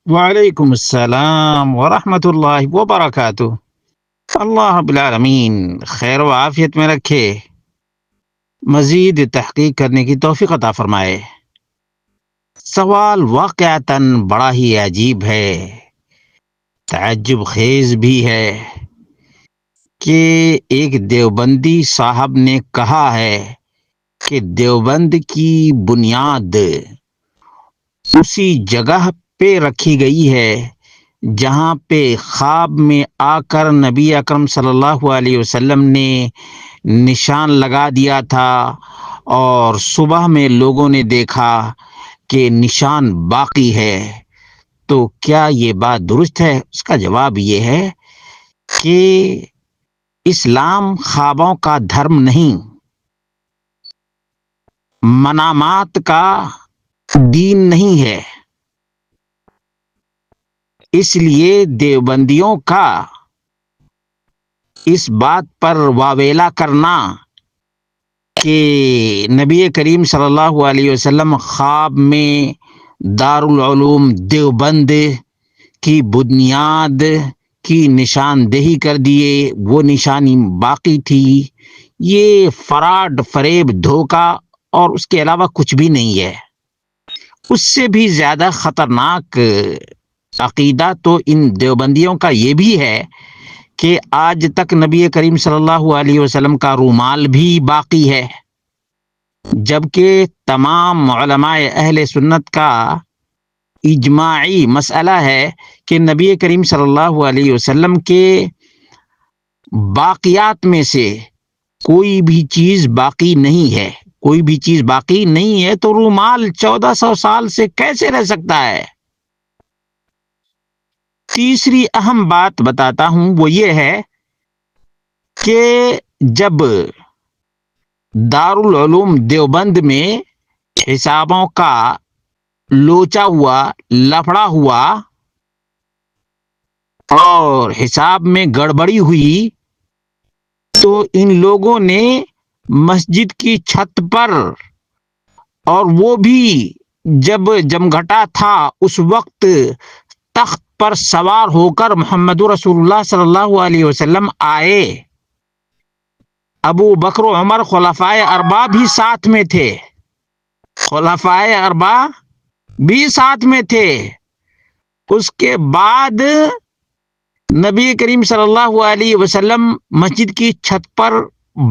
وعلیکم السلام ورحمۃ اللہ وبرکاتہ۔ اللہ رب العالمین خیر و عافیت میں رکھے، مزید تحقیق کرنے کی توفیق عطا فرمائے۔ سوال واقعتاً بڑا ہی عجیب ہے، تعجب خیز بھی ہے کہ ایک دیوبندی صاحب نے کہا ہے کہ دیوبند کی بنیاد اسی جگہ پہ رکھی گئی ہے جہاں پہ خواب میں آ کر نبی اکرم صلی اللہ علیہ وسلم نے نشان لگا دیا تھا، اور صبح میں لوگوں نے دیکھا کہ نشان باقی ہے۔ تو کیا یہ بات درست ہے؟ اس کا جواب یہ ہے کہ اسلام خوابوں کا دھرم نہیں، منامات کا دین نہیں ہے۔ اس لیے دیوبندیوں کا اس بات پر واویلا کرنا کہ نبی کریم صلی اللہ علیہ وسلم خواب میں دارالعلوم دیوبند کی بنیاد کی نشاندہی کر دیے، وہ نشانی باقی تھی، یہ فراڈ، فریب، دھوکہ اور اس کے علاوہ کچھ بھی نہیں ہے۔ اس سے بھی زیادہ خطرناک عقیدہ تو ان دیوبندیوں کا یہ بھی ہے کہ آج تک نبی کریم صلی اللہ علیہ وسلم کا رومال بھی باقی ہے، جبکہ تمام علماء اہل سنت کا اجماعی مسئلہ ہے کہ نبی کریم صلی اللہ علیہ وسلم کے باقیات میں سے کوئی بھی چیز باقی نہیں ہے، کوئی بھی چیز باقی نہیں ہے تو رومال 1400 سال سے کیسے رہ سکتا ہے؟ تیسری اہم بات بتاتا ہوں، وہ یہ ہے کہ جب دارالعلوم دیوبند میں حسابوں کا لوچا ہوا، لفڑا ہوا اور حساب میں گڑبڑی ہوئی، تو ان لوگوں نے مسجد کی چھت پر، اور وہ بھی جب جمگھٹا تھا اس وقت، تخت پر سوار ہو کر محمد رسول اللہ صلی اللہ علیہ وسلم آئے، ابو بکر و عمر خلفائے اربعہ بھی ساتھ میں تھے، خلفائے اربعہ بھی ساتھ میں تھے۔ اس کے بعد نبی کریم صلی اللہ علیہ وسلم مسجد کی چھت پر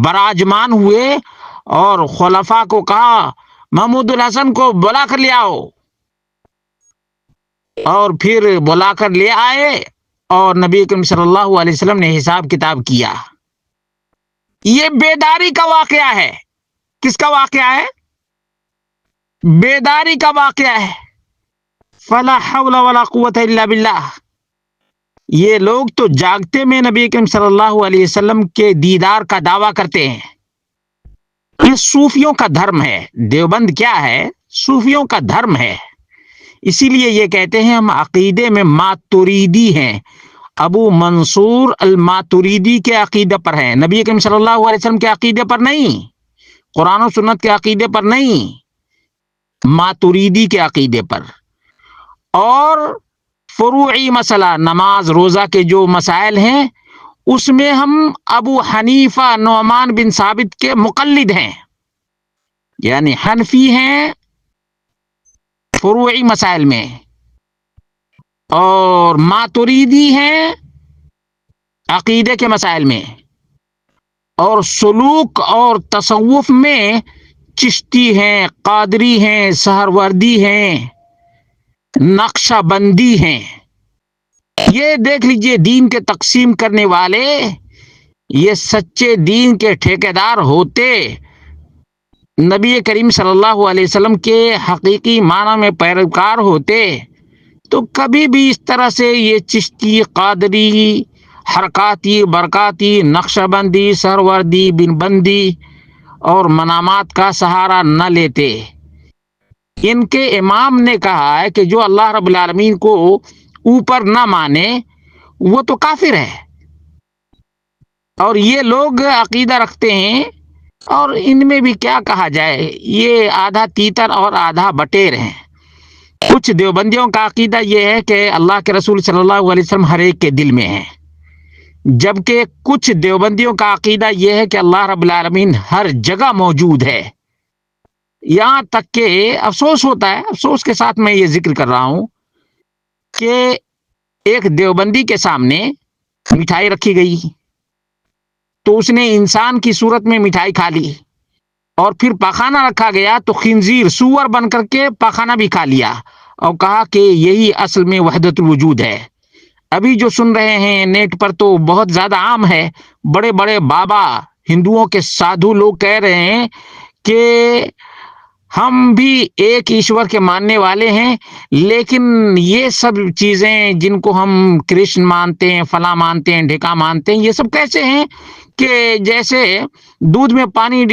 براجمان ہوئے اور خلفاء کو کہا محمود الحسن کو بلا کر لے آؤ، اور پھر بلا کر لے آئے اور نبی کریم صلی اللہ علیہ وسلم نے حساب کتاب کیا۔ یہ بیداری کا واقعہ ہے۔ کس کا واقعہ ہے؟ بیداری کا واقعہ ہے۔ فلا حول ولا قوت الا باللہ۔ یہ لوگ تو جاگتے میں نبی کریم صلی اللہ علیہ وسلم کے دیدار کا دعویٰ کرتے ہیں۔ یہ صوفیوں کا دھرم ہے۔ دیوبند کیا ہے؟ صوفیوں کا دھرم ہے۔ اسی لیے یہ کہتے ہیں ہم عقیدے میں ماتوریدی ہیں، ابو منصور الماتوریدی کے عقیدے پر ہیں، نبی کریم صلی اللہ علیہ وسلم کے عقیدے پر نہیں، قرآن و سنت کے عقیدے پر نہیں، ماتوریدی کے عقیدے پر۔ اور فروعی مسئلہ نماز روزہ کے جو مسائل ہیں، اس میں ہم ابو حنیفہ نعمان بن ثابت کے مقلد ہیں، یعنی حنفی ہیں فروعی مسائل میں، اور ماتوریدی ہیں عقیدے کے مسائل میں، اور سلوک اور تصوف میں چشتی ہیں، قادری ہیں، سہروردی ہیں، نقشہ بندی ہیں۔ یہ دیکھ لیجئے دین کے تقسیم کرنے والے، یہ سچے دین کے ٹھیکیدار ہوتے، نبی کریم صلی اللہ علیہ وسلم کے حقیقی معنی میں پیروکار ہوتے، تو کبھی بھی اس طرح سے یہ چشتی، قادری، حرکاتی، برکاتی، نقشہ بندی، سہروردی، بن بندی اور منامات کا سہارا نہ لیتے۔ ان کے امام نے کہا ہے کہ جو اللہ رب العالمین کو اوپر نہ مانے وہ تو کافر ہے، اور یہ لوگ عقیدہ رکھتے ہیں، اور ان میں بھی کیا کہا جائے، یہ آدھا تیتر اور آدھا بٹیر ہیں۔ کچھ دیوبندیوں کا عقیدہ یہ ہے کہ اللہ کے رسول صلی اللہ علیہ وسلم ہر ایک کے دل میں ہے، جبکہ کچھ دیوبندیوں کا عقیدہ یہ ہے کہ اللہ رب العالمین ہر جگہ موجود ہے۔ یہاں تک کہ افسوس ہوتا ہے، افسوس کے ساتھ میں یہ ذکر کر رہا ہوں کہ ایک دیوبندی کے سامنے مٹھائی رکھی گئی تو اس نے انسان کی صورت میں مٹھائی کھا لی، اور پھر پاخانہ رکھا گیا تو خنزیر سور بن کر کے پاخانہ بھی کھا لیا، اور کہا کہ یہی اصل میں وحدت الوجود ہے۔ ابھی جو سن رہے ہیں نیٹ پر تو بہت زیادہ عام ہے، بڑے بڑے بابا ہندوؤں کے سادھو لوگ کہہ رہے ہیں کہ ہم بھی ایک ایشور کے ماننے والے ہیں، لیکن یہ سب چیزیں جن کو ہم کرشن مانتے ہیں، فلاں مانتے ہیں، ڈھیکا مانتے ہیں، یہ سب کیسے ہیں کہ جیسے دودھ میں پانی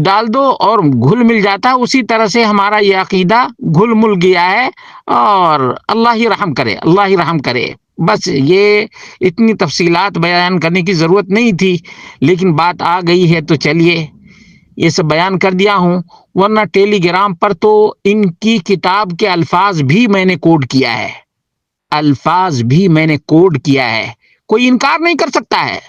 ڈال دو اور گھل مل جاتا ہے، اسی طرح سے ہمارا یہ عقیدہ گھل مل گیا ہے، اور اللہ ہی رحم کرے، اللہ ہی رحم کرے۔ بس یہ اتنی تفصیلات بیان کرنے کی ضرورت نہیں تھی، لیکن بات آ گئی ہے تو چلیے یہ سب بیان کر دیا ہوں، ورنہ ٹیلی گرام پر تو ان کی کتاب کے الفاظ بھی میں نے کوڈ کیا ہے، الفاظ بھی میں نے کوڈ کیا ہے، کوئی انکار نہیں کر سکتا ہے۔